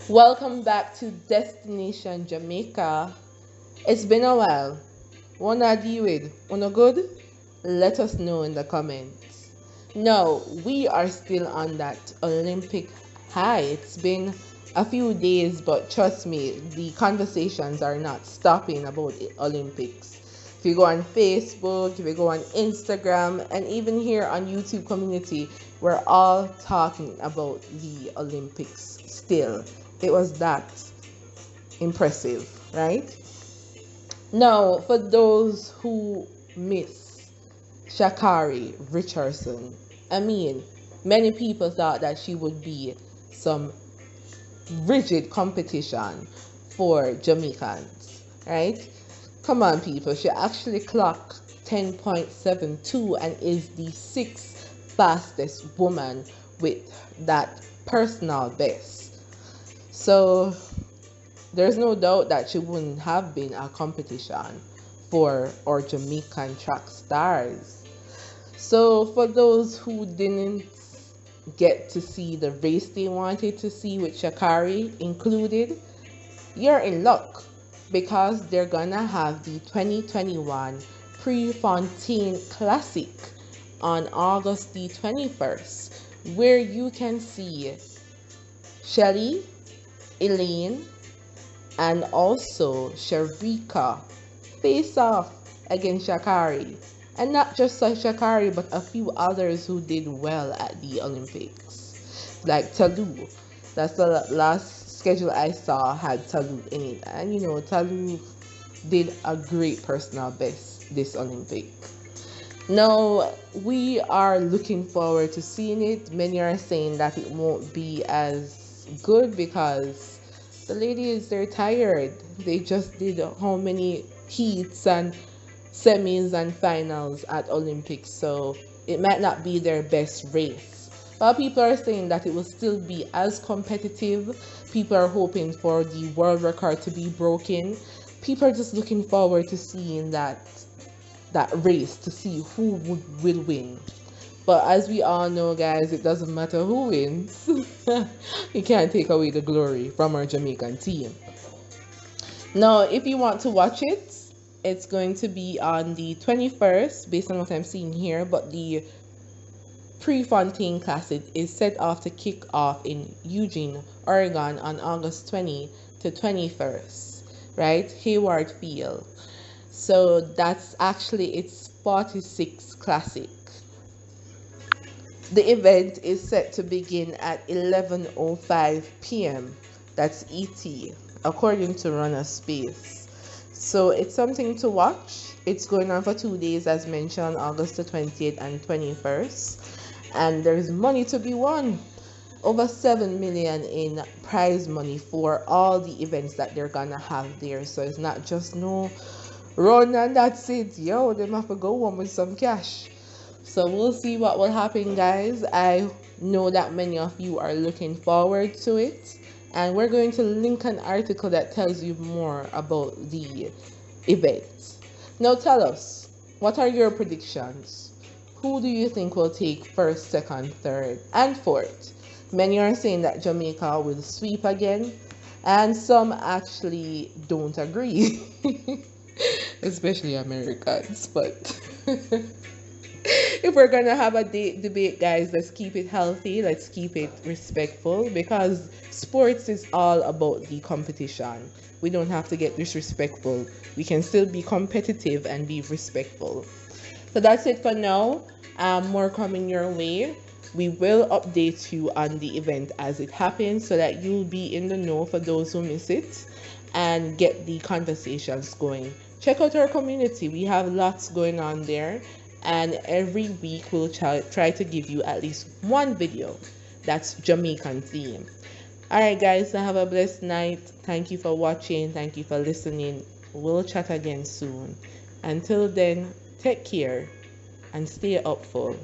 Welcome back to Destination Jamaica. It's been a while. What are you with? Wanna good? Let us know in the comments. No, we are still on that Olympic high. It's been a few days, but trust me, the conversations are not stopping about the Olympics. If you go on Facebook, if you go on Instagram, and even here on YouTube community, we're all talking about the Olympics still. It was that impressive, right? Now, for those who miss Sha'Carri Richardson, I mean, many people thought that she would be some rigid competition for Jamaicans, right? Come on, people. She actually clocked 10.72 and is the sixth fastest woman with that personal best. So there's no doubt that she wouldn't have been a competition for our Jamaican track stars. So for those who didn't get to see the race they wanted to see with Sha'Carri included, you're in luck because they're gonna have the 2021 Prefontaine Classic on August the 21st, where you can see Shelly, Elaine, and also Shericka face off against Sha'Carri. And not just Sha'Carri, but a few others who did well at the Olympics. Like Talu. That's the last schedule I saw had Talu in it. And you know, Talu did a great personal best this Olympic. Now, we are looking forward to seeing it. Many are saying that it won't be as good because the ladies, they're tired. They just did how many heats and semis and finals at Olympics, so it might not be their best race. But people are saying that it will still be as competitive. People are hoping for the world record to be broken. People are just looking forward to seeing that race to see who will win. But as we all know, guys, it doesn't matter who wins. You can't take away the glory from our Jamaican team. Now, if you want to watch it, it's going to be on the 21st, based on what I'm seeing here. But the Prefontaine Classic is set off to kick off in Eugene, Oregon on August 20 to 21st, right? Hayward Field. So that's actually its 46th classic. The event is set to begin at 11:05 p.m. That's ET, according to Runner Space. So it's something to watch. It's going on for 2 days, as mentioned, August the 20th and 21st. And there's money to be won. Over 7 million in prize money for all the events that they're gonna have there. So it's not just no run and that's it. Yo, they have to go home with some cash. So we'll see what will happen, guys. I know that many of you are looking forward to it. And we're going to link an article that tells you more about the event. Now tell us, what are your predictions? Who do you think will take first, second, third, and fourth? Many are saying that Jamaica will sweep again, and some actually don't agree. Especially Americans, but if we're gonna have a debate, guys, let's keep it healthy, let's keep it respectful, because sports is all about the competition. We don't have to get disrespectful. We can still be competitive and be respectful. So that's it for now. More coming your way. We will update you on the event as it happens so that you'll be in the know for those who miss it and get the conversations going. Check out our community. We have lots going on there. And every week we'll try to give you at least one video that's Jamaican theme. Alright, guys, so have a blessed night. Thank you for watching. Thank you for listening. We'll chat again soon. Until then, take care and stay upful.